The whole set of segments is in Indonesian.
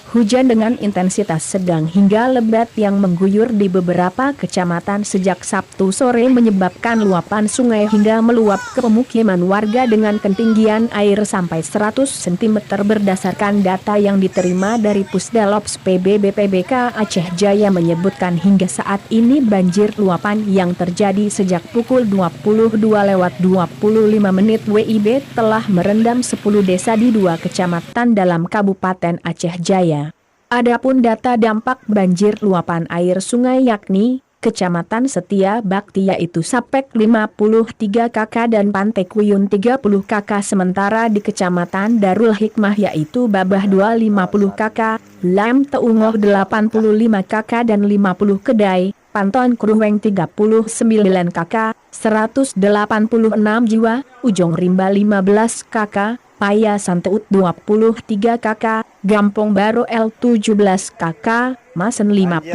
Hujan dengan intensitas sedang hingga lebat yang mengguyur di beberapa kecamatan sejak Sabtu sore menyebabkan luapan sungai hingga meluap ke pemukiman warga dengan ketinggian air sampai 100 cm berdasarkan data yang diterima dari Pusdalops PBBPBK Aceh Jaya menyebutkan hingga saat ini banjir luapan yang terjadi sejak pukul 22:25 WIB telah merendam 10 desa di 2 kecamatan dalam Kabupaten Aceh Jaya. Adapun data dampak banjir luapan air sungai yakni Kecamatan Setia Bakti yaitu Sapek 53 KK dan Pantai Kuyun 30 KK sementara di Kecamatan Darul Hikmah yaitu Babah 250 KK, Lem Teungoh 85 KK dan 50 Kedai, Panton Kruweng 39 KK, 186 jiwa, Ujong Rimba 15 KK, Paya Santeut 23 KK, Gampong Baru L 17 KK, Masen 55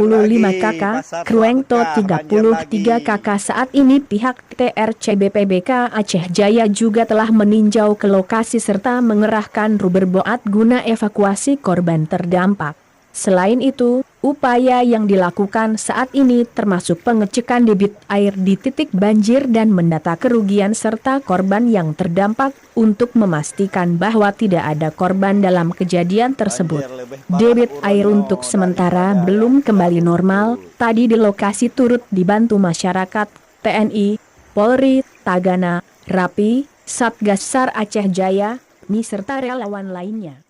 KK, Kruengto 33 KK. Saat ini pihak TRC BPBK Aceh Jaya juga telah meninjau ke lokasi serta mengerahkan rubber boat guna evakuasi korban terdampak. Selain itu, upaya yang dilakukan saat ini termasuk pengecekan debit air di titik banjir dan mendata kerugian serta korban yang terdampak untuk memastikan bahwa tidak ada korban dalam kejadian tersebut. Debit air untuk sementara belum kembali normal, tadi di lokasi turut dibantu masyarakat, TNI, Polri, Tagana, Rapi, Satgas SAR Aceh Jaya, MI serta relawan lainnya.